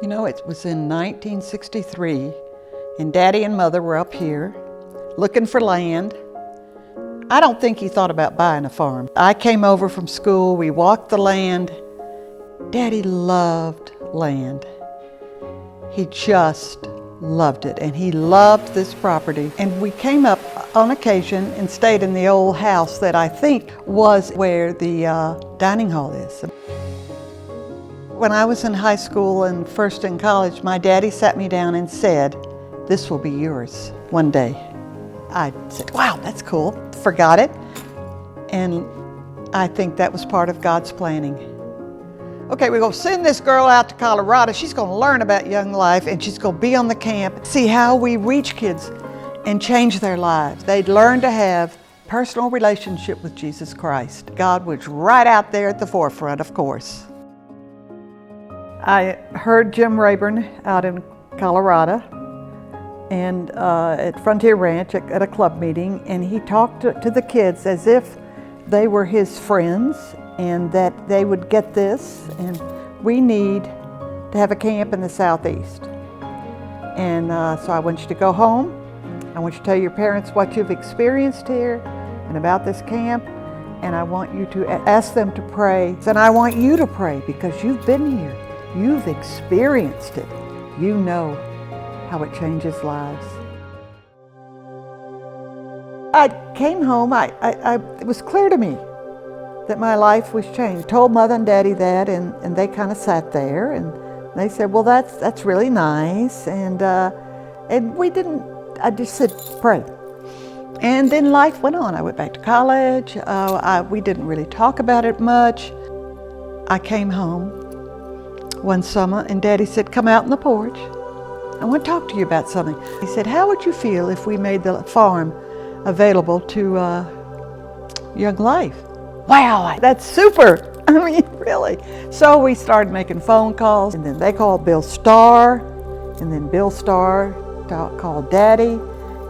You know, it was in 1963, and Daddy and Mother were up here looking for land. I don't think he thought about buying a farm. I came over from school, we walked the land. Daddy loved land. He just loved it, and he loved this property. And we came up on occasion and stayed in the old house that I think was where the dining hall is. When I was in high school and first in college, my daddy sat me down and said, "This will be yours one day." I said, "Wow, that's cool." Forgot it. And I think that was part of God's planning. Okay, we're gonna send this girl out to Colorado. She's gonna learn about Young Life, and she's gonna be on the camp, see how we reach kids and change their lives. They'd learn to have personal relationship with Jesus Christ. God was right out there at the forefront, of course. I heard Jim Rayburn out in Colorado and at Frontier Ranch at a club meeting, and he talked to the kids as if they were his friends and that they would get this, and we need to have a camp in the Southeast. And so I want you to go home. I want you to tell your parents what you've experienced here and about this camp, and I want you to ask them to pray. And I want you to pray because you've been here. You've experienced it. You know how it changes lives. I came home, it was clear to me that my life was changed. Told Mother and Daddy that, and they kind of sat there and they said, "Well, that's really nice." And we didn't, I just said, "Pray." And then life went on. I went back to college. We didn't really talk about it much. I came home one summer and Daddy said, "Come out on the porch. I want to talk to you about something." He said, "How would you feel if we made the farm available to Young Life?" Wow, that's super. I mean, really. So we started making phone calls, and then they called Bill Starr, and then Bill Starr called Daddy,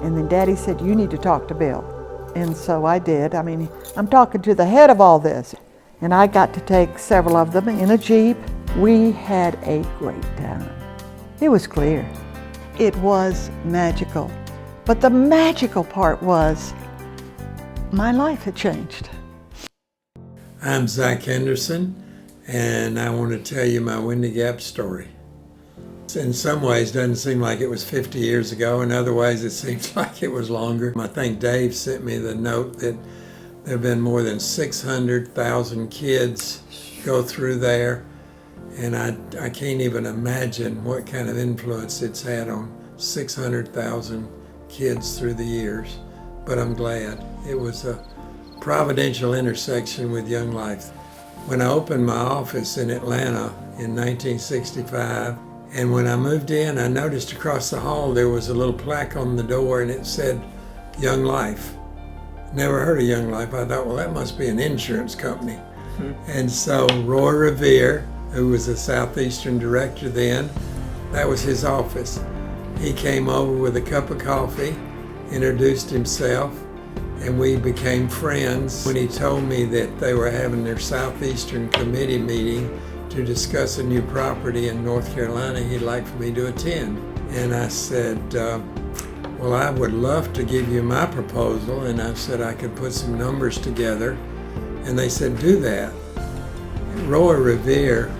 and then Daddy said, "You need to talk to Bill." And so I did. I mean, I'm talking to the head of all this. And I got to take several of them in a Jeep. We had a great time. It was clear. It was magical. But the magical part was my life had changed. I'm Zach Henderson, and I want to tell you my Windy Gap story. In some ways, it doesn't seem like it was 50 years ago. In other ways, it seems like it was longer. I think Dave sent me the note that there have been more than 600,000 kids go through there. And I can't even imagine what kind of influence it's had on 600,000 kids through the years. But I'm glad. It was a providential intersection with Young Life. When I opened my office in Atlanta in 1965, and when I moved in, I noticed across the hall there was a little plaque on the door and it said Young Life. Never heard of Young Life. I thought, well, that must be an insurance company. And so Roy Revere, who was a Southeastern director then, that was his office. He came over with a cup of coffee, introduced himself, and we became friends. When he told me that they were having their Southeastern committee meeting to discuss a new property in North Carolina, he'd like for me to attend. And I said, well, I would love to give you my proposal. And I said I could put some numbers together. And they said, do that. Roy Revere,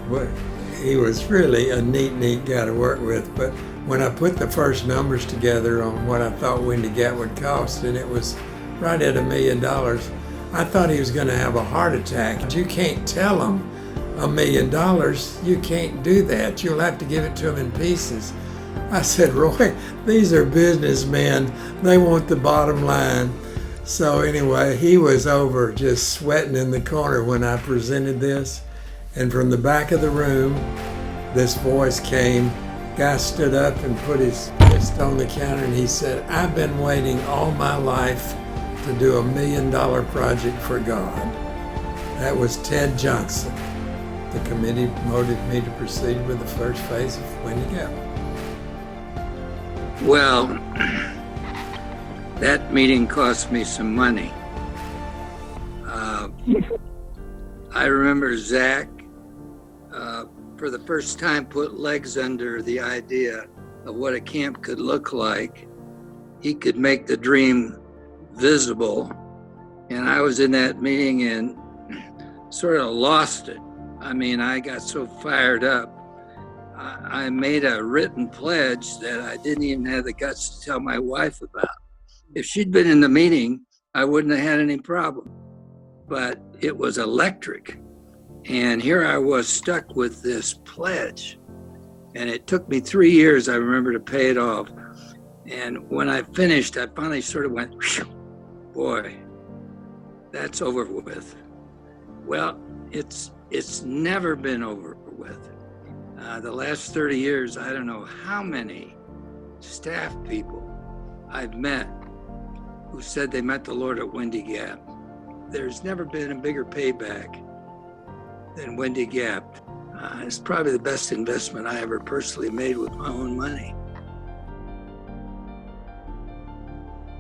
he was really a neat guy to work with. But when I put the first numbers together on what I thought Windy Gap would cost, and it was right at $1 million, I thought he was going to have a heart attack. You can't tell him $1 million. You can't do that. You'll have to give it to him in pieces. I said, Roy, these are businessmen. They want the bottom line. So anyway, he was over just sweating in the corner when I presented this. And from the back of the room, this voice came. Guy stood up and put his fist on the counter and he said, I've been waiting all my life to do $1 million project for God. That was Ted Johnson. The committee voted me to proceed with the first phase of Windy Gap. Well, that meeting cost me some money. I remember Zach for the first time, put legs under the idea of what a camp could look like. He could make the dream visible. And I was in that meeting and sort of lost it. I mean, I got so fired up. I made a written pledge that I didn't even have the guts to tell my wife about. If she'd been in the meeting, I wouldn't have had any problem. But it was electric. And here I was stuck with this pledge. And it took me 3 years, I remember, to pay it off. And when I finished, I finally sort of went, boy, that's over with. Well, it's never been over with. The last 30 years, I don't know how many staff people I've met who said they met the Lord at Windy Gap. There's never been a bigger payback than Windy Gap. It's probably the best investment I ever personally made with my own money.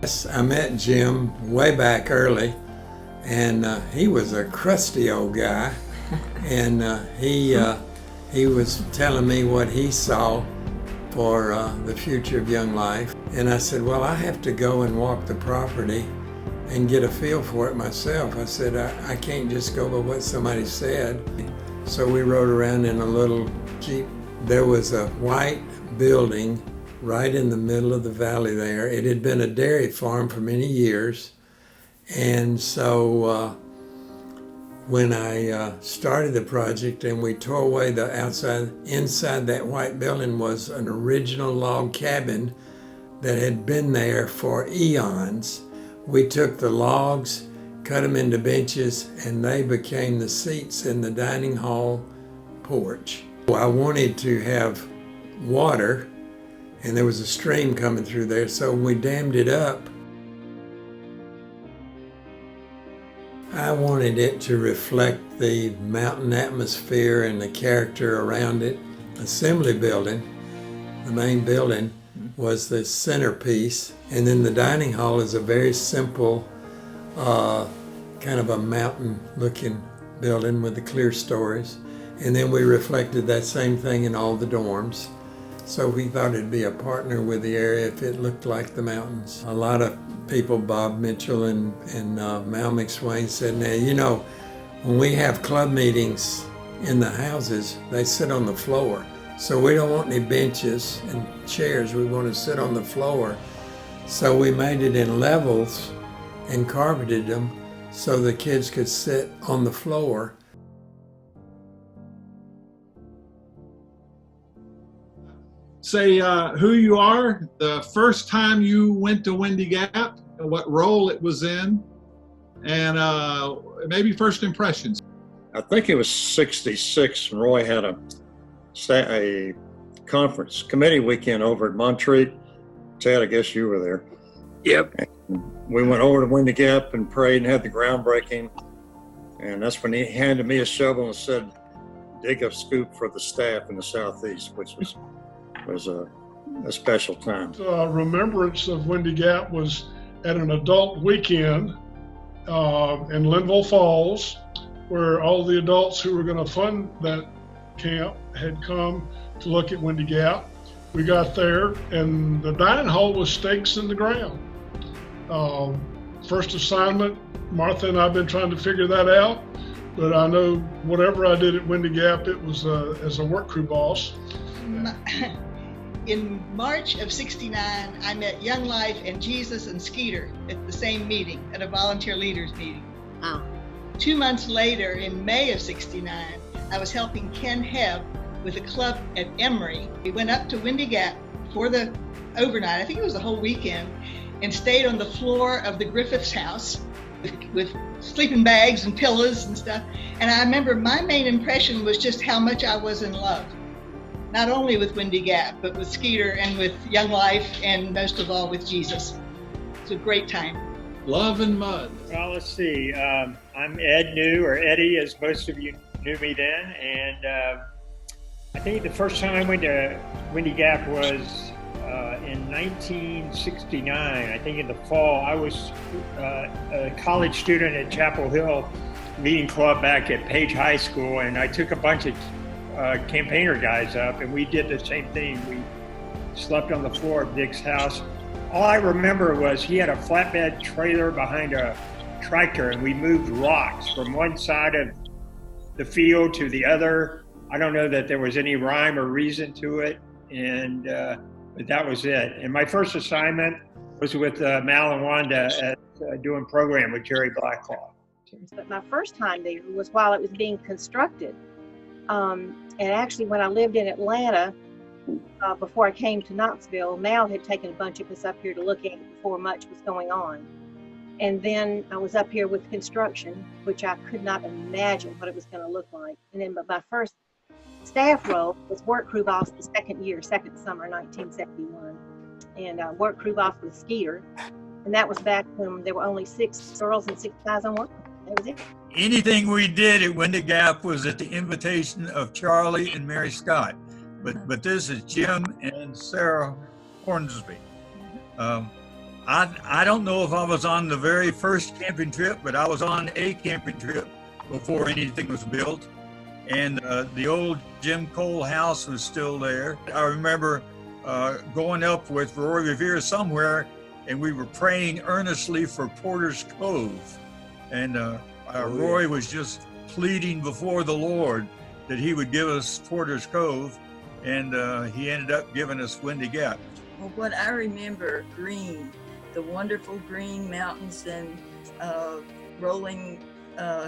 Yes, I met Jim way back early, and he was a crusty old guy, and he was telling me what he saw for the future of Young Life. And I said, well, I have to go and walk the property and get a feel for it myself. I said, I can't just go by what somebody said. So we rode around in a little Jeep. There was a white building right in the middle of the valley there. It had been a dairy farm for many years. And so when I started the project and we tore away the outside, inside that white building was an original log cabin that had been there for eons. We took the logs, cut them into benches, and they became the seats in the dining hall porch. I wanted to have water, and there was a stream coming through there, so we dammed it up. I wanted it to reflect the mountain atmosphere and the character around it. Assembly building, the main building, was the centerpiece, and then the dining hall is a very simple, kind of a mountain-looking building with the clear stories. And then we reflected that same thing in all the dorms. So we thought it'd be a partner with the area if it looked like the mountains. A lot of people, Bob Mitchell and Mal McSwain, said, now, you know, when we have club meetings in the houses, they sit on the floor. So we don't want any benches and chairs. We want to sit on the floor. So we made it in levels and carpeted them so the kids could sit on the floor. Say who you are, the first time you went to Windy Gap, what role it was in, and maybe first impressions. I think it was '66 when Roy had a conference committee weekend over at Montreat. Ted, I guess you were there. Yep. And we went over to Windy Gap and prayed and had the groundbreaking. And that's when he handed me a shovel and said, dig a scoop for the staff in the Southeast, which was a special time. Remembrance of Windy Gap was at an adult weekend in Linville Falls, where all the adults who were going to fund that camp had come to look at Windy Gap. We got there, and the dining hall was stakes in the ground. First assignment, Martha and I have been trying to figure that out, but I know whatever I did at Windy Gap, it was as a work crew boss. In March of '69, I met Young Life and Jesus and Skeeter at the same meeting, at a volunteer leaders meeting. 2 months later, in May of '69, I was helping Ken Hebb with a club at Emory. We went up to Windy Gap for the overnight, I think it was the whole weekend, and stayed on the floor of the Griffiths house with sleeping bags and pillows and stuff. And I remember my main impression was just how much I was in love. Not only with Windy Gap, but with Skeeter and with Young Life, and most of all with Jesus. It's a great time. Love and mud. Well, let's see. I'm Ed New, or Eddie, as most of you knew me then. And I think the first time I went to Windy Gap was in 1969. I think in the fall. I was a college student at Chapel Hill Meeting Club back at Page High School, and I took a bunch of campaigner guys up, and we did the same thing. We slept on the floor of Dick's house. All I remember was he had a flatbed trailer behind a tractor, and we moved rocks from one side of the field to the other. I don't know that there was any rhyme or reason to it, and but that was it. And my first assignment was with Mal and Wanda at doing program with Jerry Blacklaw. But my first time there was while it was being constructed. And actually, when I lived in Atlanta, before I came to Knoxville, Mal had taken a bunch of us up here to look at it before much was going on. And then I was up here with construction, which I could not imagine what it was going to look like. And then my first staff role was work crew boss the second summer, 1971. And work crew boss with Skeeter. And that was back when there were only 6 girls and 6 guys on work. That was it. Anything we did at Windy Gap was at the invitation of Charlie and Mary Scott. But this is Jim and Sarah Hornsby. I don't know if I was on the very first camping trip, but I was on a camping trip before anything was built. And the old Jim Cole house was still there. I remember going up with Roy Revere somewhere, and we were praying earnestly for Porter's Cove. And Roy was just pleading before the Lord that he would give us Porter's Cove, and he ended up giving us Windy Gap. Well, what I remember, green, the wonderful green mountains and rolling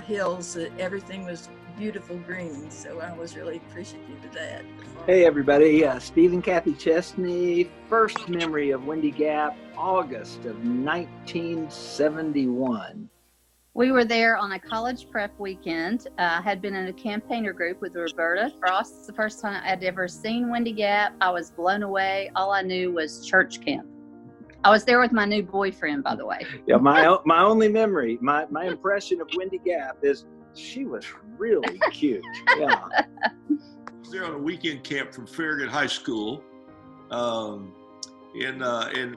hills, everything was beautiful green, so I was really appreciative of that. Hey everybody, Steve and Kathy Chesney. First memory of Windy Gap, August of 1971. We were there on a college prep weekend. I had been in a campaigner group with Roberta Frost. It's the first time I'd ever seen Windy Gap. I was blown away. All I knew was church camp. I was there with my new boyfriend, by the way. Yeah, my only memory, my impression of Windy Gap is she was really cute. Yeah. I was there on a weekend camp from Farragut High School. And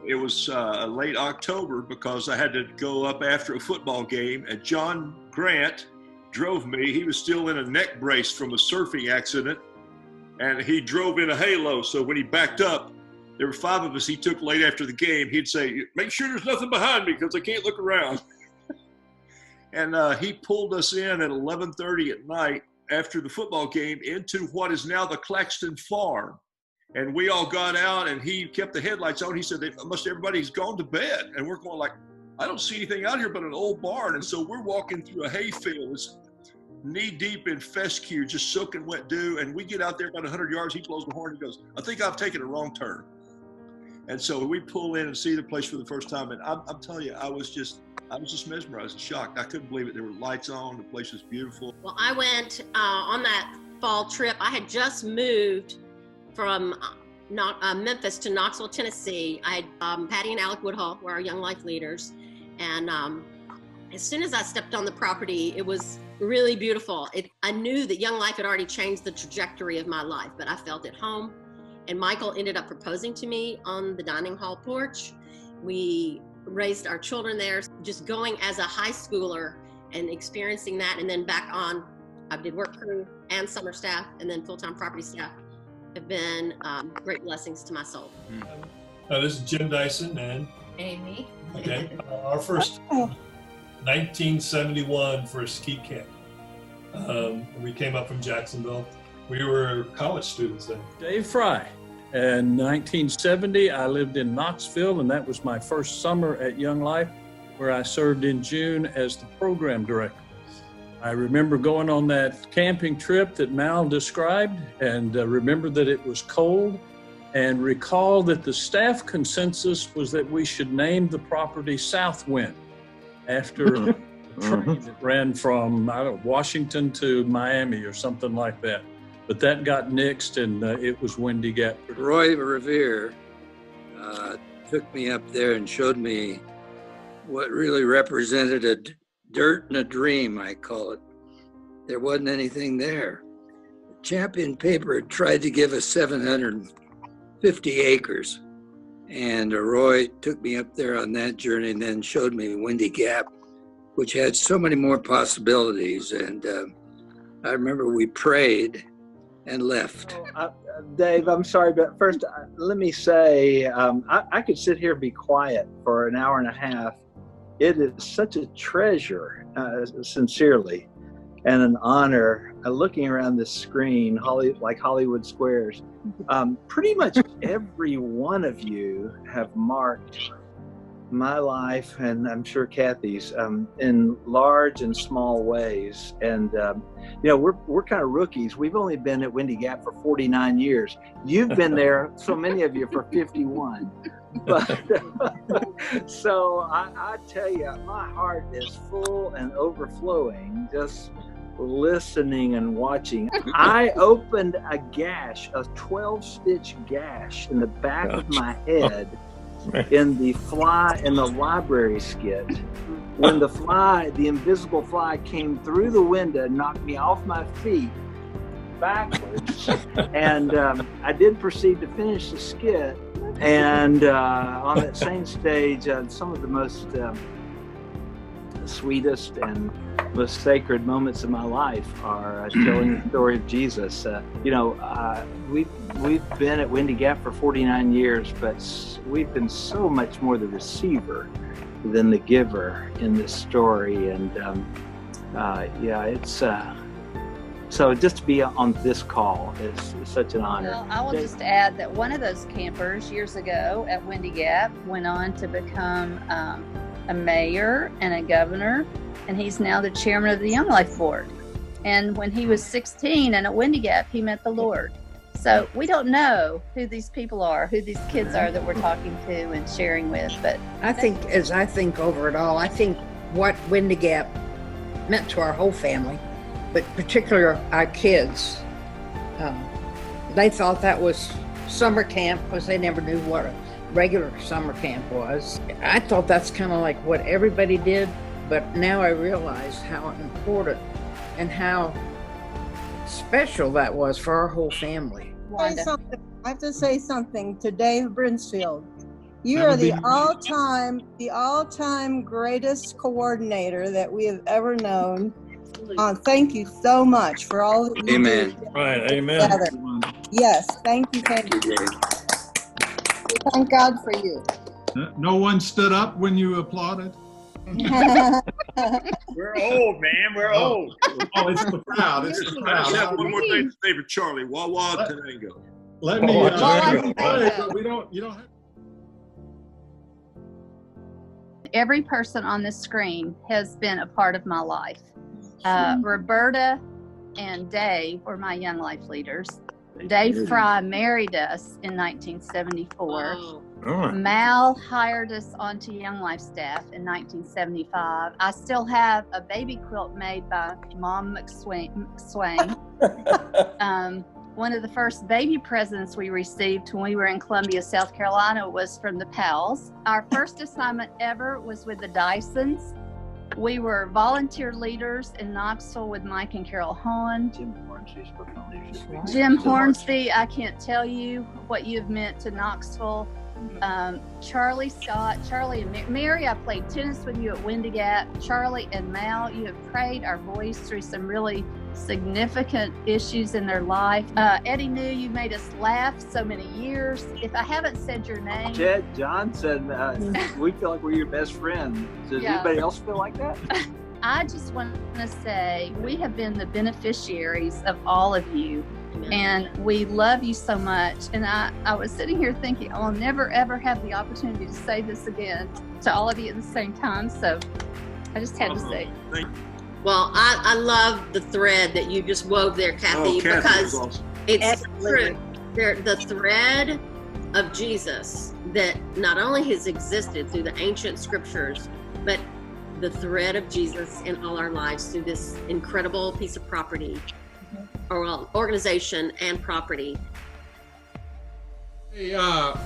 it was late October because I had to go up after a football game, and John Grant drove me. He was still in a neck brace from a surfing accident, and he drove in a halo. So when he backed up, there were 5 of us he took late after the game. He'd say, "Make sure there's nothing behind me because I can't look around." And he pulled us in at 11:30 at night after the football game into what is now the Claxton Farm. And we all got out, and he kept the headlights on. He said, everybody's gone to bed. And we're going like, I don't see anything out here but an old barn. And so we're walking through a hayfield. It's knee deep in fescue, just soaking wet dew. And we get out there about 100 yards. He blows the horn. He goes, "I think I've taken a wrong turn." And so we pull in and see the place for the first time. And I'm telling you, I was just mesmerized and shocked. I couldn't believe it. There were lights on. The place was beautiful. Well, I went on that fall trip. I had just moved from Memphis to Knoxville, Tennessee. I had Patty and Alec Woodhull were our Young Life leaders. And as soon as I stepped on the property, it was really beautiful. I knew that Young Life had already changed the trajectory of my life, but I felt at home. And Michael ended up proposing to me on the dining hall porch. We raised our children there, just going as a high schooler and experiencing that. And then back on, I did work crew and summer staff and then full-time property staff. Have been great blessings to my soul. This is Jim Dyson and Amy. Okay, our first 1971 for a ski camp. We came up from Jacksonville. We were college students then. Dave Fry. In 1970, I lived in Knoxville, and that was my first summer at Young Life, where I served in June as the program director. I remember going on that camping trip that Mal described, and remember that it was cold, and recall that the staff consensus was that we should name the property Southwind after a train that ran from Washington to Miami or something like that. But that got nixed, and it was Windy Gap. Roy Revere took me up there and showed me what really represented a dirt and a dream, I call it. There wasn't anything there. The Champion paper had tried to give us 750 acres. And Roy took me up there on that journey and then showed me Windy Gap, which had so many more possibilities. And I remember we prayed and left. Dave, I'm sorry, but first, let me say, I could sit here and be quiet for an hour and a half. It is such a treasure, sincerely, and an honor looking around this screen, like Hollywood Squares. Pretty much every one of you have marked my life, and I'm sure Kathy's, in large and small ways. And we're kind of rookies. We've only been at Windy Gap for 49 years. You've been there, so many of you, for 51. But so I tell you, my heart is full and overflowing just listening and watching. I opened a gash, a 12-stitch gash in the back of my head in the library skit, when the invisible fly came through the window and knocked me off my feet backwards. And I did proceed to finish the skit, and on that same stage, some of the most sweetest and most sacred moments of my life are telling the story of Jesus. We've been at Windy Gap for 49 years, but we've been so much more the receiver than the giver in this story. And so just to be on this call is such an honor. Well, I will just add that one of those campers years ago at Windy Gap went on to become a mayor and a governor, and he's now the chairman of the Young Life Board. And when he was 16 and at Windy Gap, he met the Lord. So we don't know who these people are, who these kids are that we're talking to and sharing with. But I think over it all, I think what Windy Gap meant to our whole family, but particularly our kids, they thought that was summer camp because they never knew what a regular summer camp was. I thought that's kind of like what everybody did, but now I realize how important and how special that was for our whole family. I have to say something to Dave Brinsfield. You are the all-time greatest coordinator that we have ever known. Thank you so much for all that you Amen. do. Right, amen. Together. Yes, thank you. Thank God for you. No one stood up when you applauded? We're old, man. We're old. Oh, it's the crowd. It's the I just crowd. have one more thing to say for Charlie. Wawa Tango. Let me. But we don't. You don't have. every person on the screen has been a part of my life. Roberta and Dave were my Young Life leaders. Dave Fry married us in 1974. Oh. Mal hired us onto Young Life staff in 1975. I still have a baby quilt made by Mom McSwain. One of the first baby presents we received when we were in Columbia, South Carolina was from the Pals. Our first assignment ever was with the Dysons. We were volunteer leaders in Knoxville with Mike and Carol Hahn. Jim Hornsby, I can't tell you what you've meant to Knoxville. Charlie Scott, Charlie and Mary, I played tennis with you at Windy Gap. Charlie and Mal, you have prayed our boys through some really significant issues in their life. Eddie New, you made us laugh so many years. If I haven't said your name, Jed Johnson, we feel like we're your best friend. Does anybody else feel like that? I just want to say we have been the beneficiaries of all of you. And we love you so much. And I was sitting here thinking, I'll never, ever have the opportunity to say this again to all of you at the same time. So I just had to say. Well, I love the thread that you just wove there, Kathy, because awesome. It's true. The thread of Jesus that not only has existed through the ancient scriptures, but the thread of Jesus in all our lives through this incredible piece of property, or organization and property.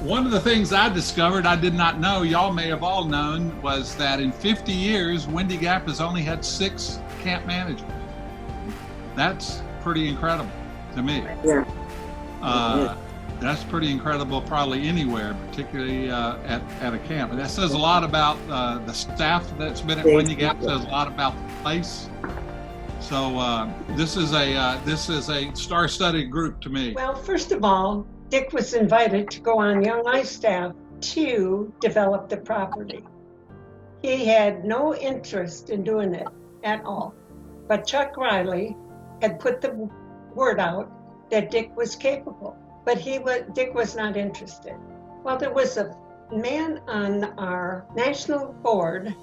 One of the things I discovered, I did not know, y'all may have all known, was that in 50 years, Windy Gap has only had 6 camp managers. That's pretty incredible to me. Yeah. That's pretty incredible probably anywhere, particularly at a camp. And that says a lot about the staff that's been at Windy Gap, says a lot about the place. So this is a star-studded group to me. Well, first of all, Dick was invited to go on Young Life staff to develop the property. He had no interest in doing it at all. But Chuck Riley had put the word out that Dick was capable, but Dick was not interested. Well, there was a man on our national board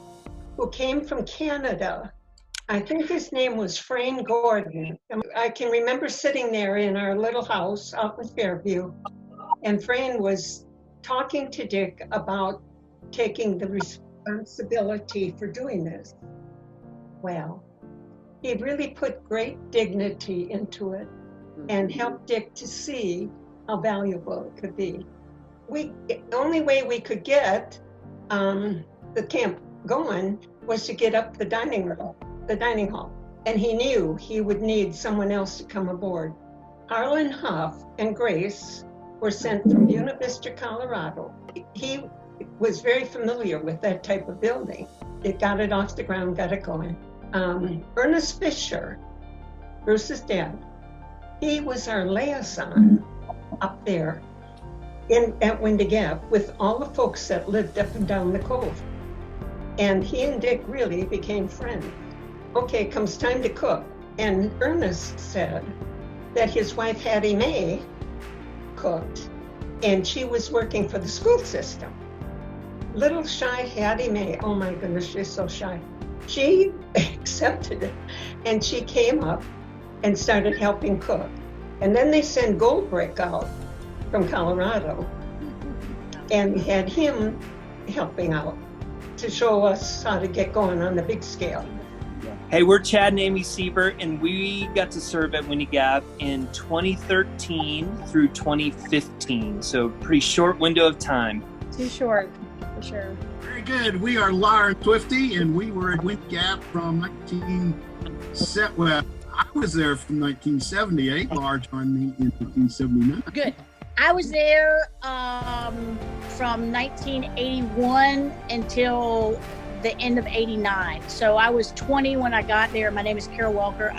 who came from Canada. I think his name was Frayne Gordon. I can remember sitting there in our little house out in Fairview, and Frayne was talking to Dick about taking the responsibility for doing this. Well, he really put great dignity into it and helped Dick to see how valuable it could be. The only way we could get the camp going was to get up the dining hall. And he knew he would need someone else to come aboard. Harlan Huff and Grace were sent from Buena Vista, Colorado. He was very familiar with that type of building. It got it off the ground, got it going. Ernest Fisher, Bruce's dad, he was our liaison up there at Windy Gap with all the folks that lived up and down the cove. And he and Dick really became friends. Okay, comes time to cook. And Ernest said that his wife, Hattie Mae, cooked, and she was working for the school system. Little shy Hattie Mae, oh my goodness, she's so shy. She accepted it, and she came up and started helping cook. And then they sent Goldbrick out from Colorado, and we had him helping out to show us how to get going on the big scale. Hey, we're Chad and Amy Siebert, and we got to serve at Windy Gap in 2013 through 2015, so pretty short window of time. Too short, for sure. Very good. We are Laura and Swifty, and we were at Windy Gap from I was there from 1978. Laura joined me in 1979. Good. I was there from 1981 until the end of 89. So I was 20 when I got there. My name is Carol Walker.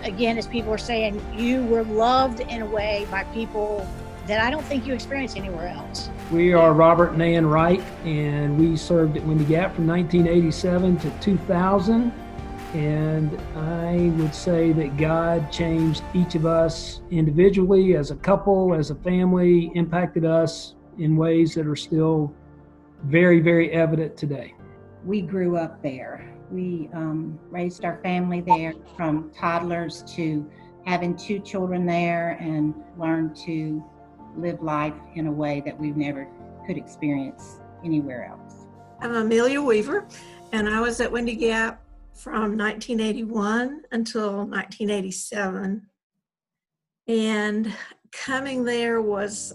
Again, as people are saying, you were loved in a way by people that I don't think you experience anywhere else. We are Robert and Ann Wright, and we served at Windy Gap from 1987 to 2000. And I would say that God changed each of us individually, as a couple, as a family, impacted us in ways that are still very, very evident today. We grew up there. We raised our family there, from toddlers to having 2 children there, and learned to live life in a way that we never could experience anywhere else. I'm Amelia Weaver, and I was at Windy Gap from 1981 until 1987. And coming there was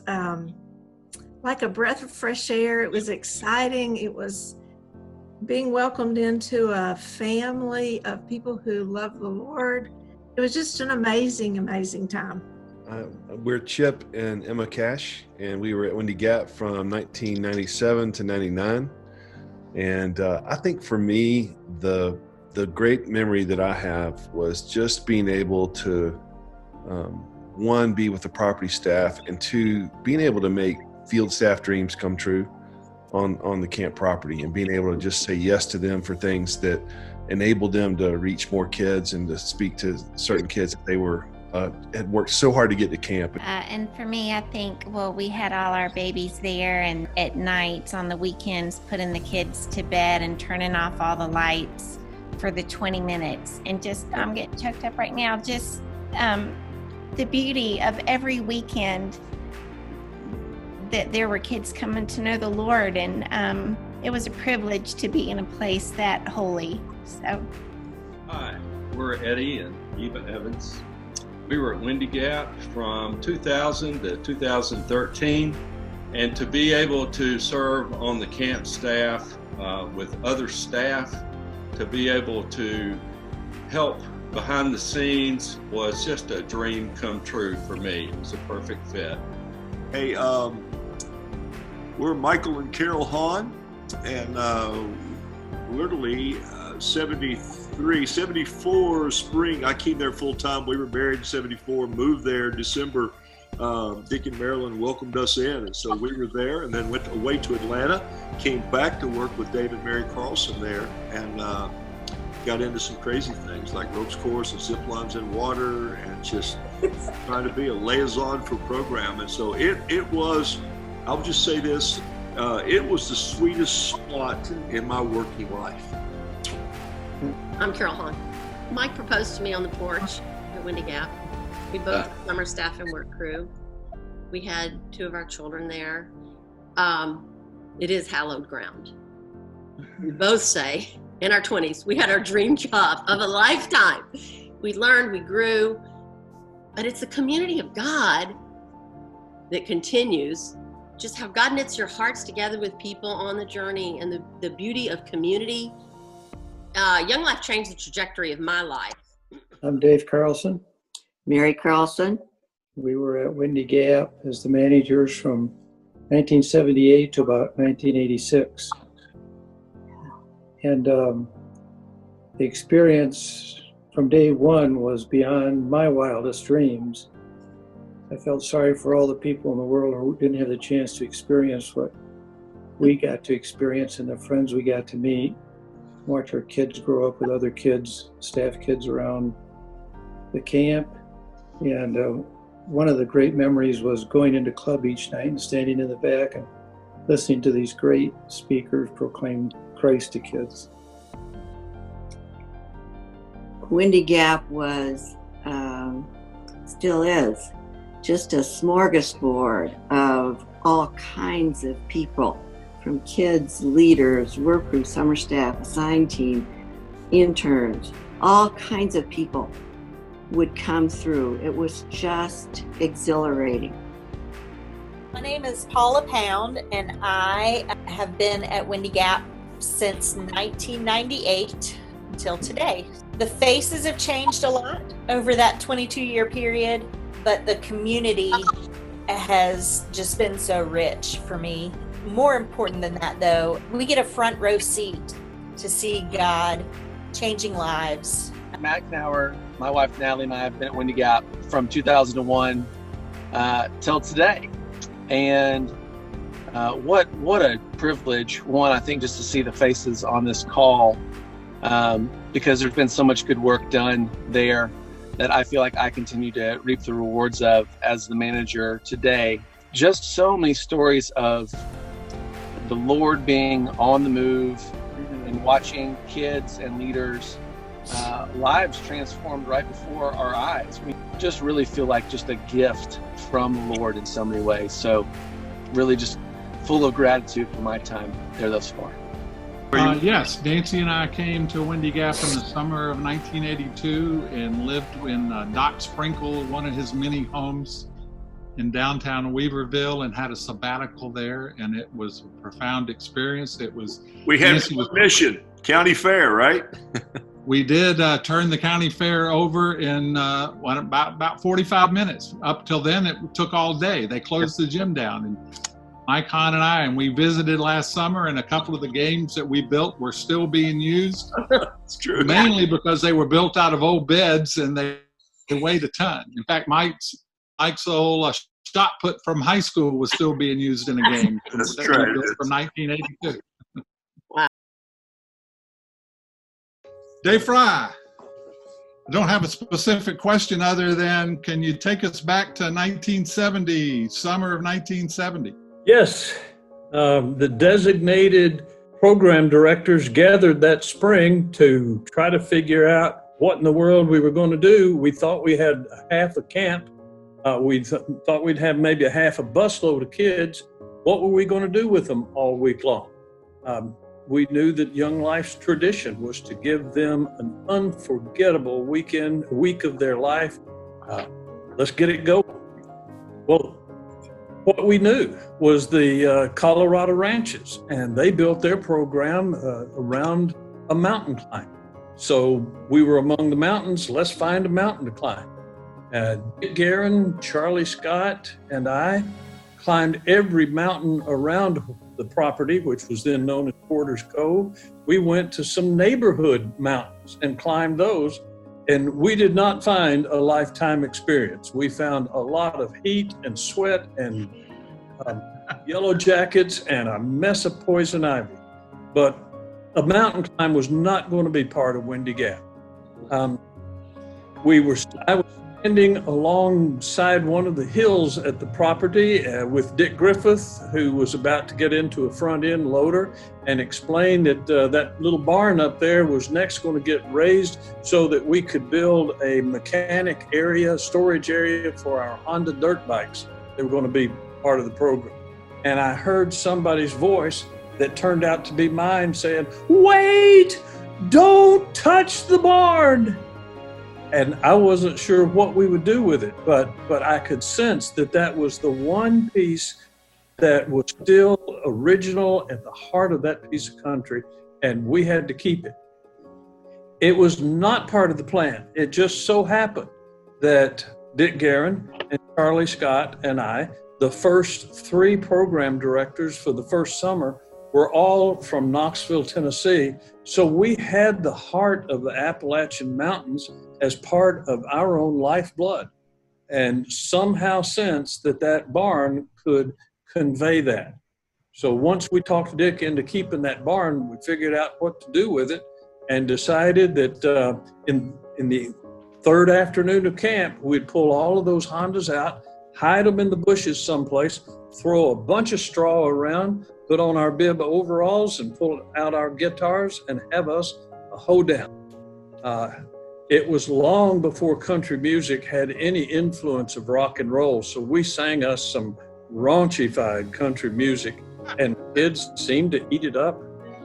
like a breath of fresh air. It was exciting. It was being welcomed into a family of people who love the Lord. It was just an amazing, amazing time. We're Chip and Emma Cash, and we were at Windy Gap from 1997 to 99. And I think for me, the great memory that I have was just being able to, one, be with the property staff, and 2, being able to make field staff dreams come true on the camp property, and being able to just say yes to them for things that enabled them to reach more kids and to speak to certain kids that they were had worked so hard to get to camp. And for me, I think, well, we had all our babies there, and at nights on the weekends, putting the kids to bed and turning off all the lights for the 20 minutes. And just, I'm getting choked up right now, just the beauty of every weekend that there were kids coming to know the Lord. And it was a privilege to be in a place that holy. So. Hi, we're Eddie and Eva Evans. We were at Windy Gap from 2000 to 2013, and to be able to serve on the camp staff with other staff, to be able to help behind the scenes was just a dream come true for me. It was a perfect fit. Hey, we're Michael and Carol Hahn, and literally 73 73, 74 spring, I came there full time. We were married in 74, moved there in December. Dick and Marilyn welcomed us in, and so we were there, and then went away to Atlanta, came back to work with Dave and Mary Carlson there, and got into some crazy things like ropes course and zip lines in water, and just trying to be a liaison for program. And so it was, I'll just say this, it was the sweetest spot in my working life. I'm Carol Hahn. Mike proposed to me on the porch at Windy Gap. We both were summer staff and work crew. We had 2 of our children there. It is hallowed ground. We both say in our 20s, we had our dream job of a lifetime. We learned, we grew, but it's a community of God that continues. Just how God knits your hearts together with people on the journey, and the beauty of community. Young Life changed the trajectory of my life. I'm Dave Carlson. Mary Carlson. We were at Windy Gap as the managers from 1978 to about 1986. And the experience from day one was beyond my wildest dreams. I felt sorry for all the people in the world who didn't have the chance to experience what we got to experience, and the friends we got to meet, watch our kids grow up with other kids, staff kids around the camp. And one of the great memories was going into club each night and standing in the back and listening to these great speakers proclaim Christ to kids. Windy Gap was, still is, just a smorgasbord of all kinds of people, from kids, leaders, work crew, summer staff, assigned team, interns, all kinds of people would come through. It was just exhilarating. My name is Paula Pound, and I have been at Windy Gap since 1998 until today. The faces have changed a lot over that 22-year period, but the community has just been so rich for me. More important than that, though, we get a front row seat to see God changing lives. Matt Knauer, my wife Natalie, and I have been at Windy Gap from 2001 till today. And what a privilege, one, I think, just to see the faces on this call, because there's been so much good work done there that I feel like I continue to reap the rewards of as the manager today. Just so many stories of the Lord being on the move and watching kids and leaders lives transformed right before our eyes. We just really feel like just a gift from the Lord in so many ways. So really just full of gratitude for my time there thus far. Yes, Nancy and I came to Windy Gap in the summer of 1982 and lived in Doc Sprinkle, one of his many homes in downtown Weaverville, and had a sabbatical there, and it was a profound experience. It was. We had permission, county fair, right? We did turn the county fair over in about 45 minutes. Up till then, it took all day. They closed the gym down, and Mike Hahn and I, and we visited last summer, and a couple of the games that we built were still being used. That's true. Mainly because they were built out of old beds, and they weighed a ton. In fact, Mike's old shot put from high school was still being used in a game. That's that right. we built from 1982. Wow. Dave Fry, I don't have a specific question other than, can you take us back to 1970, summer of 1970? Yes, the designated program directors gathered that spring to try to figure out what in the world we were going to do. We thought we had half a camp. We thought we'd have maybe a half a busload of kids. What were we going to do with them all week long? We knew that Young Life's tradition was to give them an unforgettable week of their life. Let's get it going. Well, what we knew was the Colorado Ranches, and they built their program around a mountain climb. So we were among the mountains. Let's find a mountain to climb. Dick Guerin, Charlie Scott, and I climbed every mountain around the property, which was then known as Porter's Cove. We went to some neighborhood mountains and climbed those, and we did not find a lifetime experience. We found a lot of heat and sweat and yellow jackets and a mess of poison ivy. But a mountain climb was not going to be part of Windy Gap. I was standing alongside one of the hills at the property with Dick Griffith, who was about to get into a front end loader, and explained that that little barn up there was next going to get raised so that we could build a mechanic area, storage area for our Honda dirt bikes. They were going to be part of the program. And I heard somebody's voice that turned out to be mine saying, "Wait, don't touch the barn." And I wasn't sure what we would do with it, but I could sense that that was the one piece that was still original at the heart of that piece of country, and we had to keep it. It was not part of the plan. It just so happened that Dick Guerin and Charlie Scott and I, the first 3 program directors for the first summer, were all from Knoxville, Tennessee. So we had the heart of the Appalachian Mountains as part of our own lifeblood, and somehow sensed that that barn could convey that. So once we talked Dick into keeping that barn, we figured out what to do with it and decided that in the 3rd afternoon of camp, we'd pull all of those Hondas out, hide them in the bushes someplace, throw a bunch of straw around, put on our bib overalls and pull out our guitars and have us a hoedown. It was long before country music had any influence of rock and roll, so we sang us some raunchified country music, and kids seemed to eat it up.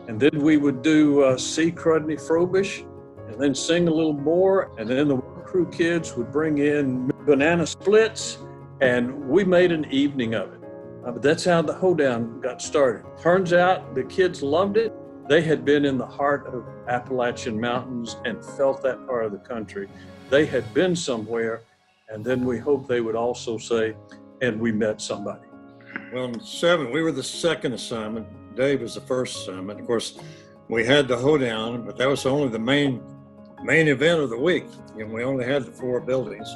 And then we would do See Crudney Frobisher, and then sing a little more, and then the work crew kids would bring in banana splits, and we made an evening of it. But that's how the hoedown got started. Turns out the kids loved it. They had been in the heart of Appalachian Mountains and felt that part of the country. They had been somewhere, and then we hoped they would also say, "And we met somebody." Well, in 7, we were the second assignment. Dave was the first assignment. Of course, we had the hoedown, but that was only the main event of the week. You know, we only had the 4 buildings,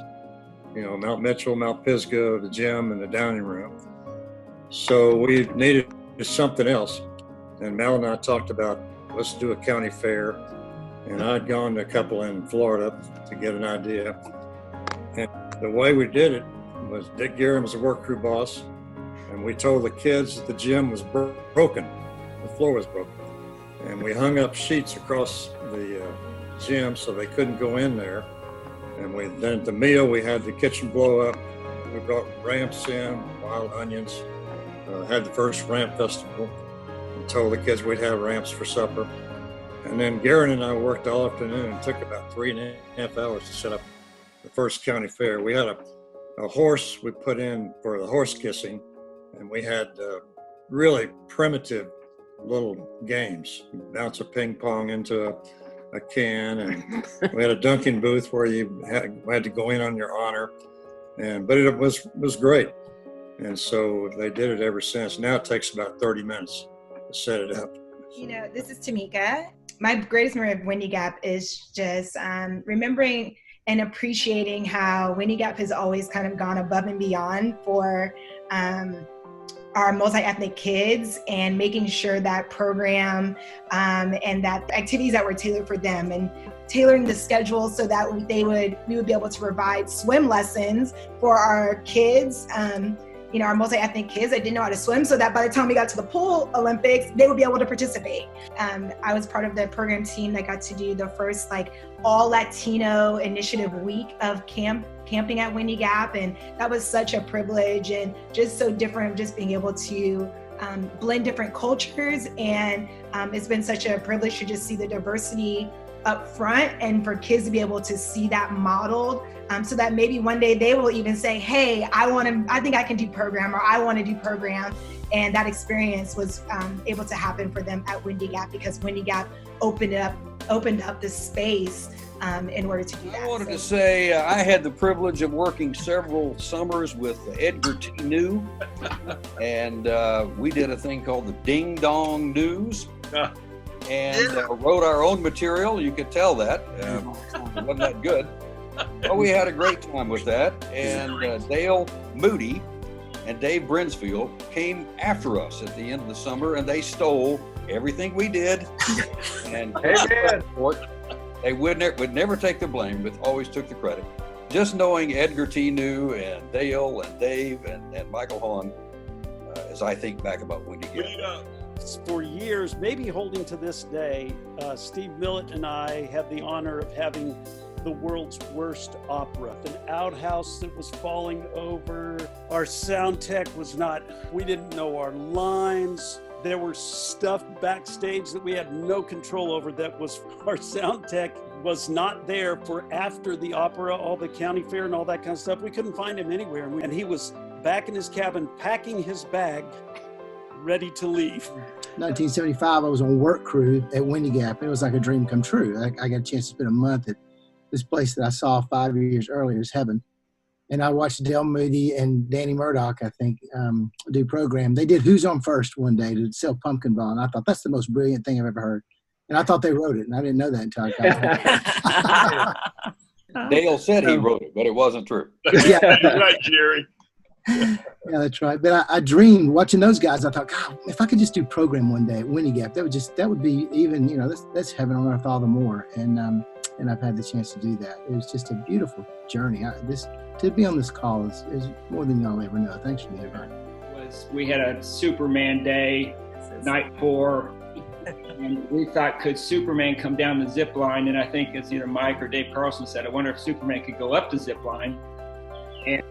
you know, Mount Mitchell, Mount Pisgah, the gym, and the dining room. So we needed something else. And Mel and I talked about, let's do a county fair. And I'd gone to a couple in Florida to get an idea. And the way we did it was Dick Guerin was the work crew boss. And we told the kids that the gym was broken. The floor was broken. And we hung up sheets across the gym so they couldn't go in there. And then at the meal, we had the kitchen blow up. We brought ramps in, wild onions, had the first ramp festival. We told the kids we'd have ramps for supper. And then Guerin and I worked all afternoon and took about 3.5 hours to set up the first county fair. We had a horse we put in for the horse kissing, and we had really primitive little games. You bounce a ping pong into a can, and we had a dunking booth where you had to go in on your honor, but it was great. And so they did it ever since. Now it takes about 30 minutes to set it up. You know, this is Tamika. My greatest memory of Windy Gap is just remembering and appreciating how Windy Gap has always kind of gone above and beyond for our multi-ethnic kids, and making sure that program and that activities that were tailored for them, and tailoring the schedule so that we would be able to provide swim lessons for our kids. You know, our multi-ethnic kids that didn't know how to swim, so that by the time we got to the pool Olympics, they would be able to participate. I was part of the program team that got to do the first all Latino initiative week of camping at Windy Gap, and that was such a privilege and just so different, just being able to blend different cultures, and it's been such a privilege to just see the diversity up front, and for kids to be able to see that modeled, so that maybe one day they will even say, hey, I think I can do program, or I want to do program. And that experience was able to happen for them at Windy Gap, because Windy Gap opened it up opened up this space in order to do that. I wanted to say I had the privilege of working several summers with Edgar T. New, and we did a thing called the Ding Dong News, and wrote our own material. You could tell that it wasn't that good, but we had a great time with that. And Dale Moody and Dave Brinsfield came after us at the end of the summer, and they stole everything we did. And they would never take the blame, but always took the credit. Just knowing Edgar T. New and Dale and Dave and Michael Hahn, as I think back about Windy Gap. For years, maybe holding to this day, Steve Millett and I had the honor of having the world's worst opera. An outhouse that was falling over. Our sound tech we didn't know our lines. There was stuff backstage that we had no control over that was, our sound tech was not there for after the opera, all the county fair and all that kind of stuff. We couldn't find him anywhere. And he was back in his cabin packing his bag, ready to leave. 1975, I was on work crew at Windy Gap. It was like a dream come true. I got a chance to spend a month at this place that I saw 5 years earlier as heaven. And I watched Dale Moody and Danny Murdoch, I think, do program. They did Who's On First one day to sell pumpkin ball. And I thought, that's the most brilliant thing I've ever heard. And I thought they wrote it, and I didn't know that until I got it. Dale said he wrote it, but it wasn't true. Yeah. Right, Jerry. Yeah, that's right. But I dreamed watching those guys. I thought, God, if I could just do program one day at Windy Gap, that would be even, that's heaven on earth all the more. And I've had the chance to do that. It was just a beautiful journey. To be on this call is more than y'all ever know. Thanks for being here. We had a Superman day, night 4, and we thought, could Superman come down the zip line? And I think it's either Mike or Dave Carlson said, I wonder if Superman could go up the zip line. And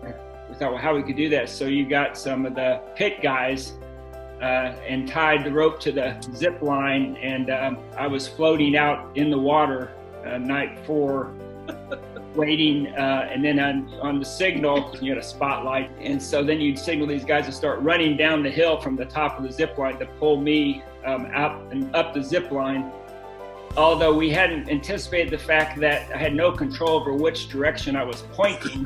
we thought, well, how we could do that. So you got some of the pit guys and tied the rope to the zip line, and I was floating out in the water night 4, waiting, and then on the signal, you had a spotlight, and so then you'd signal these guys to start running down the hill from the top of the zip line to pull me out and up the zip line. Although we hadn't anticipated the fact that I had no control over which direction I was pointing.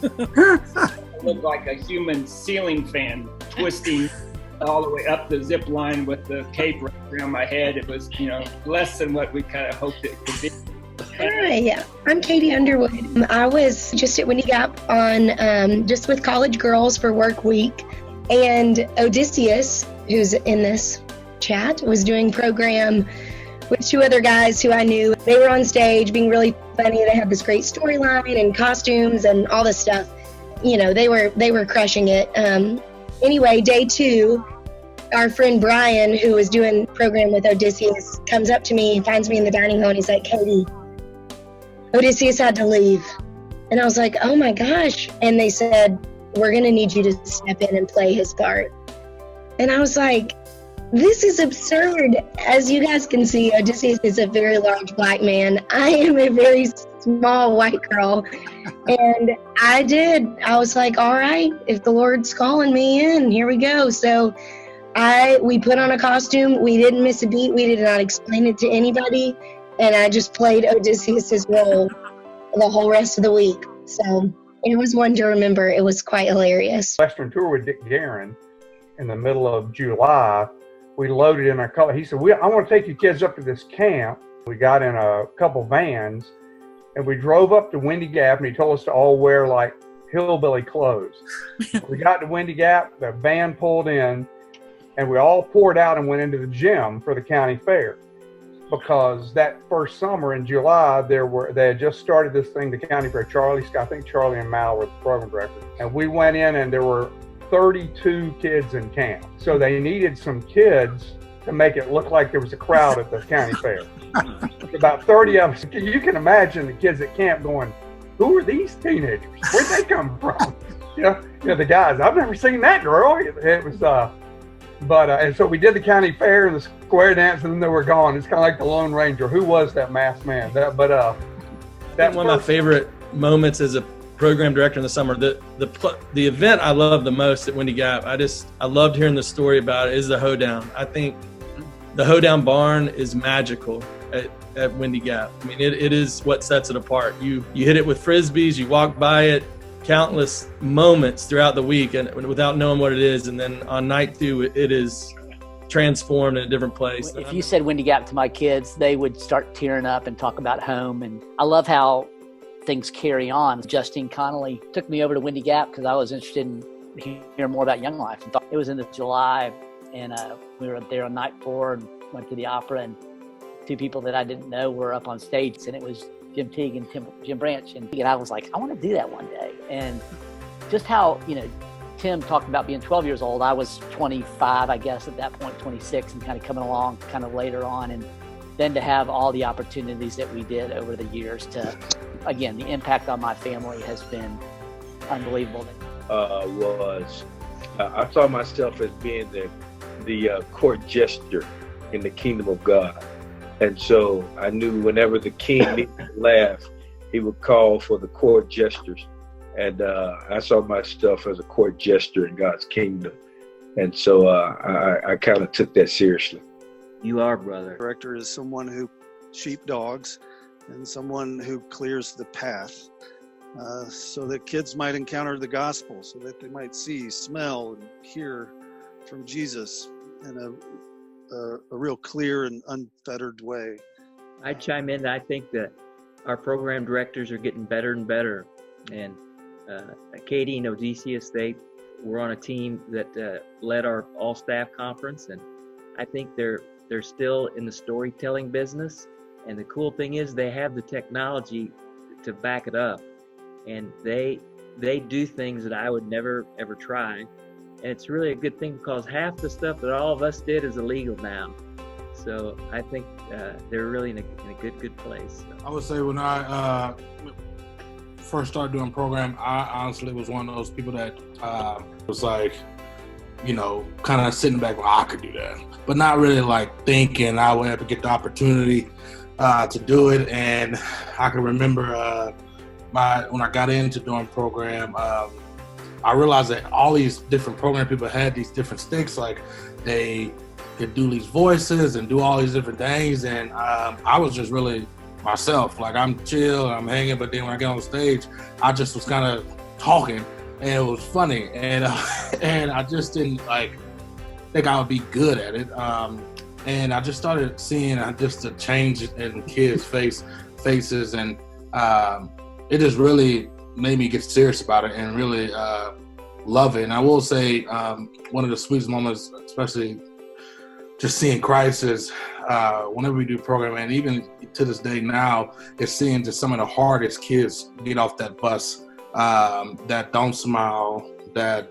It looked like a human ceiling fan twisting all the way up the zip line with the cape around my head. It was, less than what we kind of hoped it could be. Hi, I'm Katie Underwood. I was just at Windy Gap on just with college girls for work week, and Odysseus, who's in this chat, was doing program with 2 other guys who I knew. They were on stage being really funny. They had this great storyline and costumes and all this stuff. They were crushing it. Anyway, day 2, our friend Brian, who was doing program with Odysseus, comes up to me, finds me in the dining hall, and he's like, Katie, Odysseus had to leave. And I was like, oh my gosh. And they said, we're going to need you to step in and play his part. And I was like, this is absurd. As you guys can see, Odysseus is a very large black man. I am a very small white girl. And I was like, all right, if the Lord's calling me in, here we go. So we put on a costume. We didn't miss a beat. We did not explain it to anybody. And I just played Odysseus's role the whole rest of the week. So it was one to remember. It was quite hilarious. Western tour with Dick Guerin in the middle of July. We loaded in our car. He said, I want to take you kids up to this camp. We got in a couple vans and we drove up to Windy Gap, and he told us to all wear like hillbilly clothes. We got to Windy Gap, the van pulled in, and we all poured out and went into the gym for the county fair. Because that first summer in July, they had just started this thing, the county fair. I think Charlie and Mal were the program directors. And we went in, and there were 32 kids in camp. So they needed some kids to make it look like there was a crowd at the county fair. About 30 of us. You can imagine the kids at camp going, who are these teenagers? Where'd they come from? The guys, I've never seen that girl. It was, and so we did the county fair and the square dance, and then they were gone. It's kind of like the Lone Ranger. Who was that masked man? That's one of my favorite moments as a program director in the summer. The event I love the most at Windy Gap, I loved hearing the story about it, is the hoedown. I think the Hoedown Barn is magical at Windy Gap. I mean, it is what sets it apart. You hit it with Frisbees, you walk by it countless moments throughout the week and without knowing what it is. And then on night 2, it is transformed in a different place. If you said Windy Gap to my kids, they would start tearing up and talk about home. And I love how things carry on. Justine Connolly took me over to Windy Gap because I was interested in hearing more about Young Life. It was in July, and we were there on night 4 and went to the opera, and 2 people that I didn't know were up on stage, and it was Jim Teague and Jim Branch. And I was like, I want to do that one day. And just how, Tim talked about being 12 years old. I was 25, I guess, at that point, 26, and kind of coming along kind of later on. And then to have all the opportunities that we did over the years to, again, the impact on my family has been unbelievable. I saw myself as being the court jester in the kingdom of God. And so I knew whenever the king needed to laugh, he would call for the court jesters. And I saw myself as a court jester in God's kingdom. And so I kind of took that seriously. You are, brother. Director is someone who sheepdogs and someone who clears the path so that kids might encounter the gospel, so that they might see, smell, and hear from Jesus in a real clear and unfettered way. I chime in. I think that our program directors are getting better and better. And Katie and Odysseus, they were on a team that led our all-staff conference, and I think they're still in the storytelling business. And the cool thing is they have the technology to back it up, and they do things that I would never ever try. And it's really a good thing because half the stuff that all of us did is illegal now. So I think they're really in a good place. I would say when I first started doing program, I honestly was one of those people that was like, kind of sitting back, well, I could do that, but not really like thinking I would ever get the opportunity to do it. And I can remember when I got into doing program, I realized that all these different program people had these different sticks, like they could do these voices and do all these different things. And I was just really myself, like I'm chill, I'm hanging, but then when I get on stage, I just was kind of talking, and it was funny, and I just didn't think I would be good at it. And I just started seeing just a change in kids' faces, and it just really made me get serious about it and really love it. And I will say one of the sweetest moments, especially just seeing Christ, is whenever we do programming, and even to this day now, is seeing just some of the hardest kids get off that bus that don't smile, that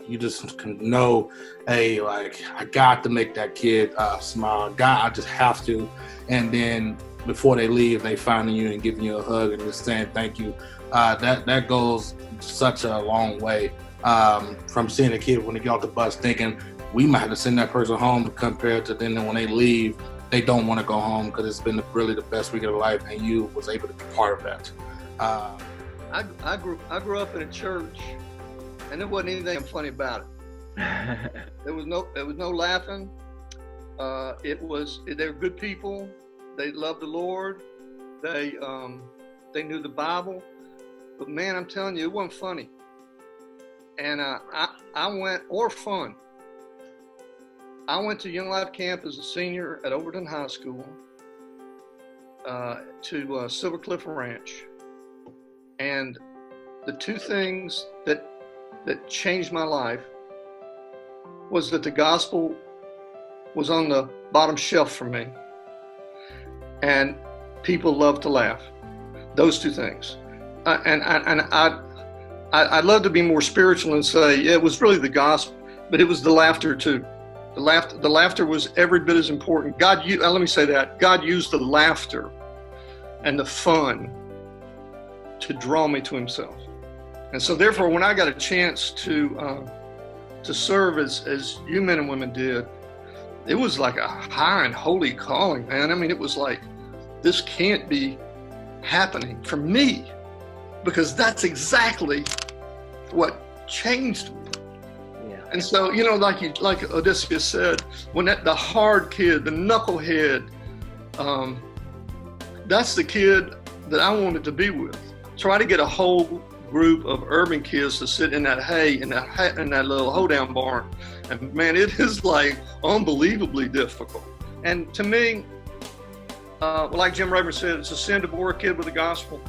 you just can know, hey, like I got to make that kid smile. God, I just have to. And then before they leave, they finding you and giving you a hug and just saying thank you. That goes such a long way from seeing a kid when they get off the bus thinking we might have to send that person home, compared to then when they leave, they don't want to go home because it's been really the best week of their life, and you was able to be part of that. I grew up in a church, and there wasn't anything funny about it. There was no laughing. They were good people. They loved the Lord. They knew the Bible. But man, I'm telling you, it wasn't funny. And I went, or fun. I went to Young Life Camp as a senior at Overton High School to Silver Cliff Ranch. And the 2 things that changed my life was that the gospel was on the bottom shelf for me, and people love to laugh. Those 2 things. And I'd love to be more spiritual and say, yeah, it was really the gospel, but it was the laughter too. The laughter was every bit as important. Let me say that. God used the laughter and the fun to draw me to himself. And so therefore, when I got a chance to serve as you men and women did, it was like a high and holy calling, man. I mean, it was like, this can't be happening for me, because that's exactly what changed me. Yeah. And so, you know, like Odysseus said, when the hard kid, the knucklehead, that's the kid that I wanted to be with. Try to get a whole group of urban kids to sit in that hay in that little hoedown barn, and man, it is like unbelievably difficult. And to me, like Jim Rayburn said, it's a sin to bore a kid with the gospel,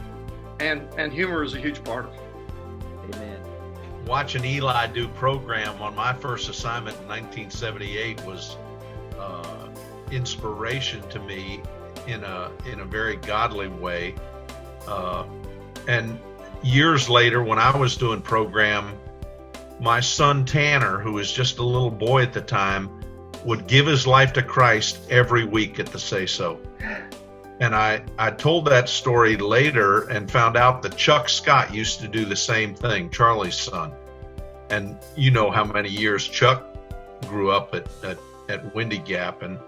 and humor is a huge part of it. Amen. Watching Eli do program on my first assignment in 1978 was inspiration to me in a very godly way. And years later, when I was doing program, my son Tanner, who was just a little boy at the time, would give his life to Christ every week at the Say So. And I told that story later and found out that Chuck Scott used to do the same thing, Charlie's son. And you know how many years Chuck grew up at Windy Gap. And,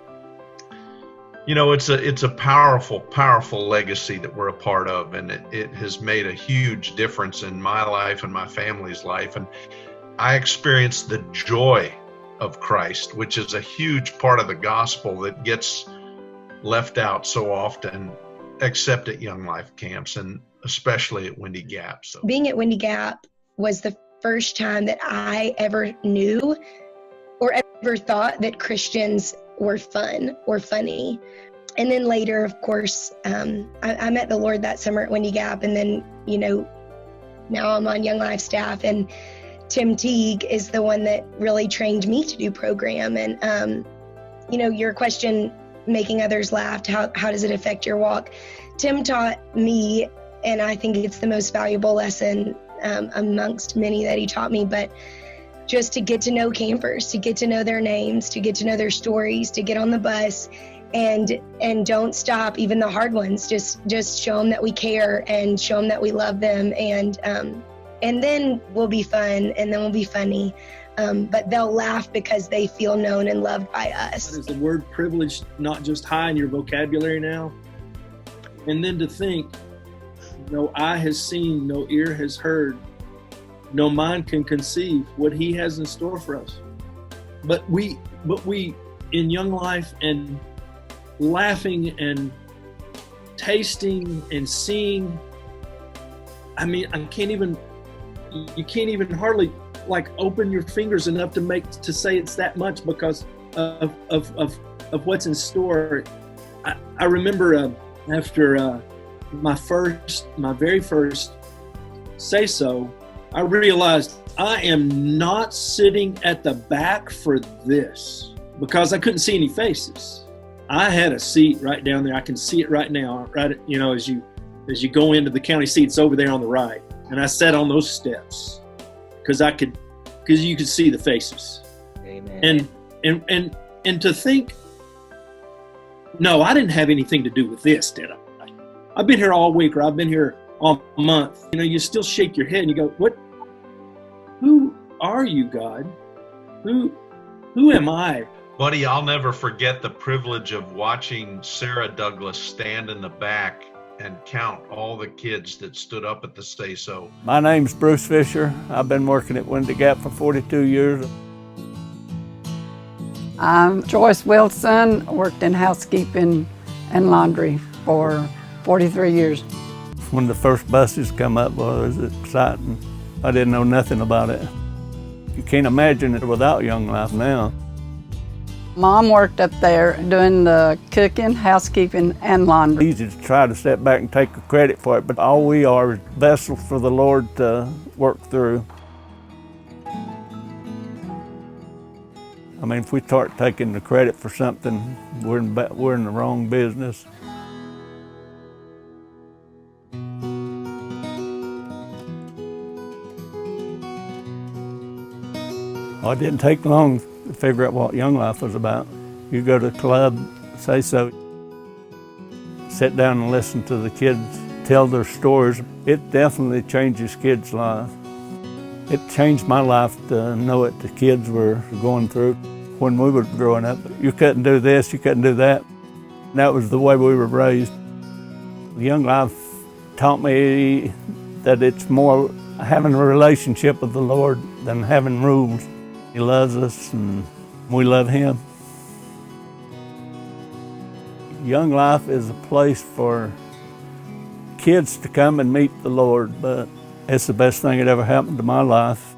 you know, it's a powerful, powerful legacy that we're a part of. And it has made a huge difference in my life and my family's life. And I experienced the joy of Christ, which is a huge part of the gospel that gets left out so often, except at Young Life camps and especially at Windy Gap. So being at Windy Gap was the first time that I ever knew or ever thought that Christians were fun or funny. And then later, of course, I met the Lord that summer at Windy Gap, and then, you know, now I'm on Young Life staff, and Tim Teague is the one that really trained me to do program. And, you know, your question, making others laugh, how does it affect your walk? Tim taught me, and I think it's the most valuable lesson amongst many that he taught me, but just to get to know campers, to get to know their names, to get to know their stories, to get on the bus and don't stop, even the hard ones. Just show them that we care and show them that we love them, and then we'll be fun, and then we'll be funny. But they'll laugh because they feel known and loved by us. Is the word privilege not just high in your vocabulary now? And then to think, no eye has seen, no ear has heard, no mind can conceive what he has in store for us. But we in Young Life, and laughing and tasting and seeing, I mean, you can't even hardly like open your fingers enough to say it's that much because of what's in store. I remember after my very first Say So, I realized I am not sitting at the back for this, because I couldn't see any faces. I had a seat right down there. I can see it right now, right, you know, as you go into the county seats over there on the right. And I sat on those steps because you could see the faces. Amen. And to think, no, I didn't have anything to do with this, did I? I've been here all week, or I've been here all month. You know, you still shake your head and you go, what? Who are you, God? Who am I? Buddy, I'll never forget the privilege of watching Sarah Douglas stand in the back and count all the kids that stood up at the Say So. My name's Bruce Fisher. I've been working at Windy Gap for 42 years. I'm Joyce Wilson, worked in housekeeping and laundry for 43 years. When the first buses come up, well, it was exciting. I didn't know nothing about it. You can't imagine it without Young Life now. Mom worked up there doing the cooking, housekeeping, and laundry. It's easy to try to step back and take the credit for it, but all we are is vessels for the Lord to work through. I mean, if we start taking the credit for something, we're in the wrong business. Well, it didn't take long to figure out what Young Life was about. You go to a club, Say So, sit down and listen to the kids tell their stories. It definitely changes kids' lives. It changed my life to know what the kids were going through. When we were growing up, you couldn't do this, you couldn't do that. That was the way we were raised. Young Life taught me that it's more having a relationship with the Lord than having rules. He loves us and we love him. Young Life is a place for kids to come and meet the Lord, but it's the best thing that ever happened to my life.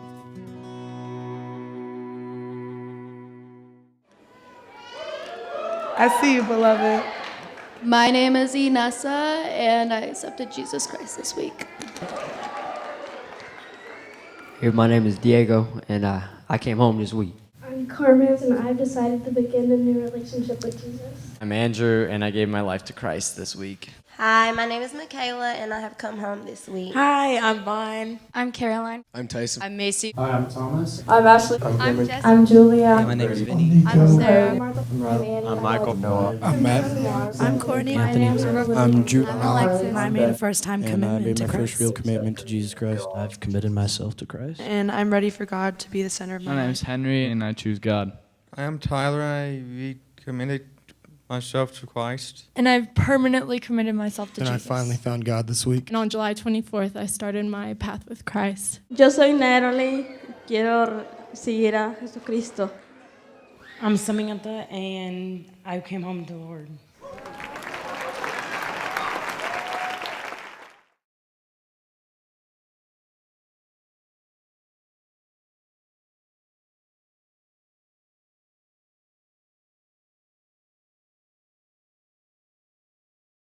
I see you, beloved. My name is Inessa, and I accepted Jesus Christ this week. Hey, my name is Diego, and I came home this week. I'm Carmen, and I've decided to begin a new relationship with Jesus. I'm Andrew, and I gave my life to Christ this week. Hi, my name is Michaela, and I have come home this week. Hi, I'm Vine. I'm Caroline. I'm Tyson. I'm Macy. Hi, I'm Thomas. I'm Ashley. I'm Jess. I'm Julia. Hey, my name is Vinny. I'm Sarah. I'm Michael. Noah. I'm Matt. I'm Courtney. I'm Drew. I'm Alexis. I made a first-time And I commitment made to my Christ. first real commitment to Jesus Christ. I've committed myself to Christ. And I'm ready for God to be the center of my My name life. is Henry, and I choose God. I'm Tyler. I recommitted myself to Christ. And I've permanently committed myself to And Jesus. I finally found God this week. And on July 24th, I started my path with Christ. Yo soy Neroli. Quiero seguir a Jesucristo. I'm Samantha, and I came home to the Lord.